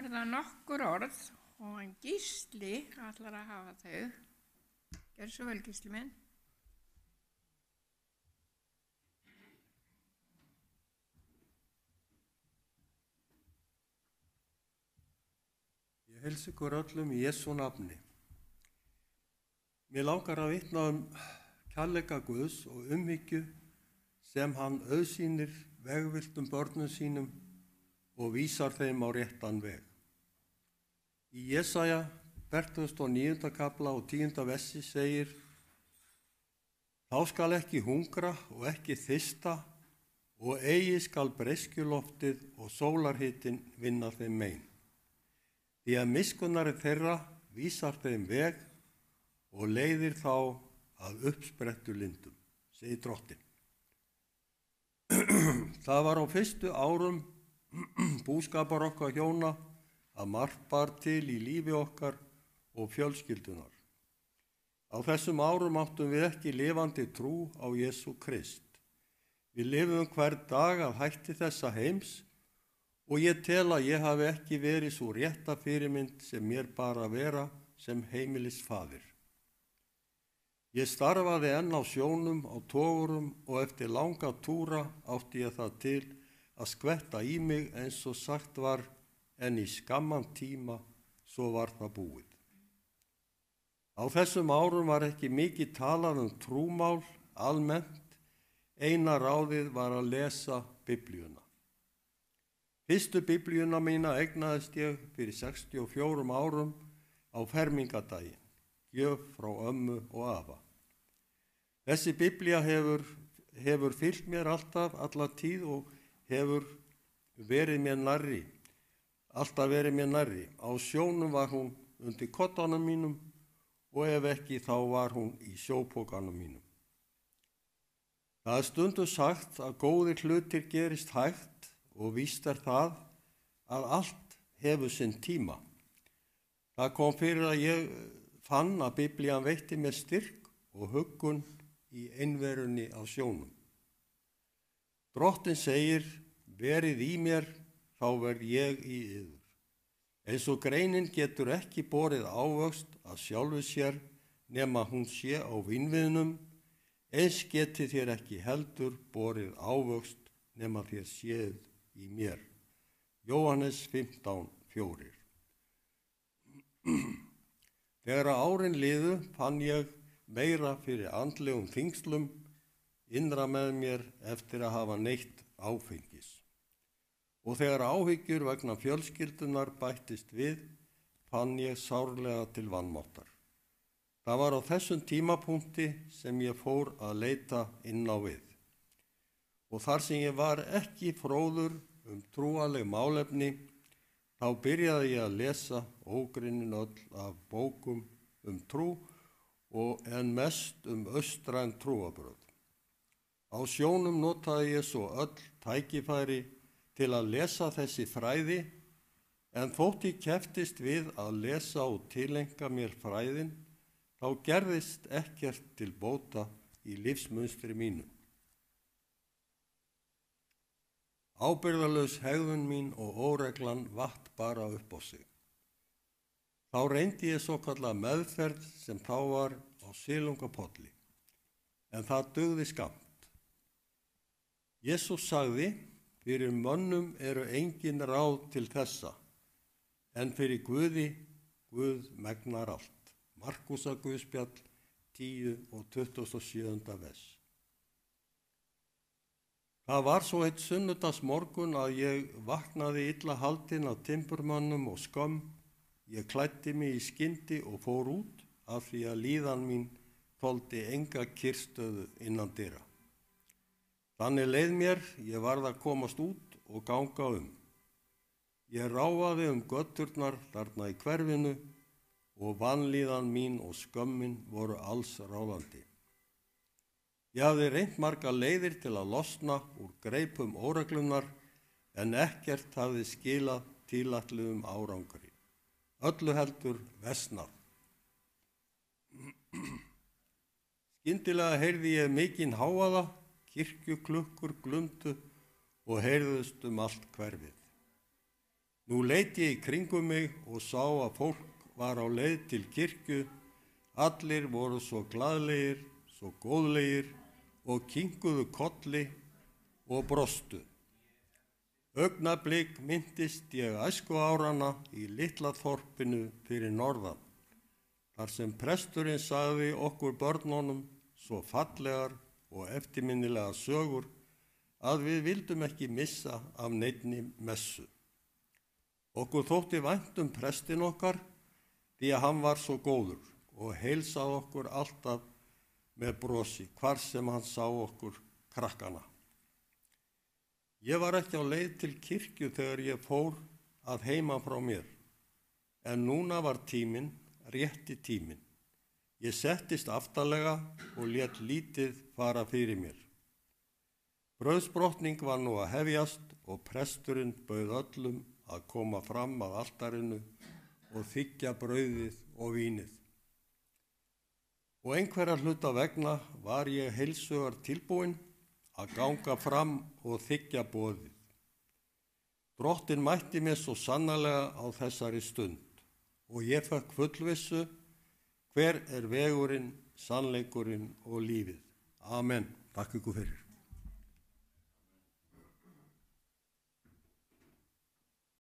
eru það nokkur orð og en Gísli ætlar að hafa þau. Gjörðu svo vel, Gísli minn. Ég heilsa ykkur öllum í Jesú nafni. Mér langar að vitna kærleika Guðs og umhyggju sem hann auðsýnir vegvilltum börnum sínum og vísar þeim á réttan veg. Í Jesaja 49. kapla og 10. versi segir: Þá skal ekki hungra og ekki þysta og eigi skal breiskjuloftið og sólarhitin vinna þeim mein. Því að miskunnari þeirra vísar þeim veg og leiðir þá að uppsprettu lindum, segir Drottinn. Það var á fyrstu árum búskapar okkar hjóna að margt bar til í lífi okkar og fjölskyldunar. Á þessum árum áttum við ekki lifandi trú á Jesú Krist. Við lifum hver dag að hætti þessa heims og ég tel að ég hafi ekki verið svo rétta fyrirmynd sem mér bar að vera sem heimilisfaðir. Ég starfaði enn á sjónum, á togurum og eftir langa túra átti ég það til að skvetta í mig eins og sagt var, en í skamman tíma svo var það búið. Á þessum árum var ekki mikið talað trúmál almennt, eina ráðið var að lesa Biblíuna. Fyrstu Biblíuna mína eignaðist ég fyrir 64 árum á fermingadaginn, gjöf frá ömmu og afa. Þessi Biblía hefur fylgt mér alla tíð og hefur verið mér nærri, alltaf verið mér nærri. Á sjónum var hún undir koddanum mínum og ef ekki þá var hún í sjópokanum mínum. Það er stundum sagt að góðir hlutir gerist hægt og víst er það að allt hefur sinn tíma. Það kom fyrir að ég fann að Biblían veitti mér styrk og huggun í einverunni á sjónum. Drottinn segir: verið í mér, þá verð ég í yður. Eins og greinin getur ekki borið ávöxt að sjálfu sér nema hún sé á vínviðnum, eins geti þér ekki heldur borið ávöxt nema þér séð í mér. Jóhannes 15:4. Þegar árin liðu fann ég meira fyrir andlegum þyngslum innra með mér eftir að hafa neytt áfengis. Og þegar áhyggjur vegna fjölskyldunar bættist við, fann ég sárlega til vanmáttar. Það var á þessum tímapunkti sem ég fór að leita inn á við. Og þar sem ég var ekki fróður trúarleg málefni, þá byrjaði ég að lesa ógrynnin öll af bókum trú og en mest austræn trúarbrögð. Á sjónum notaði ég svo öll tækifæri til að lesa þessi fræði, en þótt ég kepptist við að lesa og tileinka mér fræðin, þá gerðist ekkert til bóta í lífsmunstri mínu. Ábyrgðarlaus hegðun mín og óreglan vatt bara upp á sig. Þá reyndi ég svokallað meðferð sem þá var á silungapolli, en það dugði skammt. Jesús sagði: fyrir mönnum eru engin ráð til þessa, en fyrir Guði, Guð megnar allt. Markúsarguðspjall 10 og 27. vers. Það var svo einn sunnudagsmorgun að ég vaknaði illa haldinn af timburmönnum og skömm. Ég klæddi mig í skyndi og fór út af því að líðan mín þoldi enga kyrrstöðu innan dyra. Þannig leið mér, ég varð að komast út og ganga Ég ráfaði göturnar þarna í hverfinu og vanlíðan mín og skömmin voru alls ráðandi. Ég hafði reynt margar leiðir til að losna úr greipum óreglunar, en ekkert hafði skilað tilætluðum árangri. Öllu heldur versnað. Skyndilega heyrði ég mikinn hávaða, kirkjuklukkur glumdu og heyrðust allt hverfið. Nú leit ég í kringum mig og sá að fólk var á leið til kirkju. Allir voru svo glaðlegir, svo góðlegir og kinkuðu kolli og brostu. Augnablik minntist ég æskuárana í litla þorpinu fyrir norðan, þar sem presturinn sagði okkur börnunum svo fallegar og eftirminnilegar sögur að við vildum ekki missa af neinni messu. Okkur þótti vænt prestinn okkar því að hann var svo góður og heilsaði okkur alltaf með brosi hvar sem hann sá okkur krakkana. Ég var ekki á leið til kirkju þegar ég fór að heiman frá mér, en núna var tíminn, rétti tíminn. Ég settist aftarlega og lét lítið fara fyrir mér. Brauðsbrotning var nú að hefjast og presturinn bauð öllum að koma fram að altarinu og þiggja brauðið og vínið. Og einhverja hluta vegna var ég heilsugar tilbúinn að ganga fram og þiggja boðið. Drottinn mætti mér svo sannarlega á þessari stund og ég fékk fullvissu hver er vegurinn, sannleikurinn og lífið. Amen. Takk ykkur fyrir.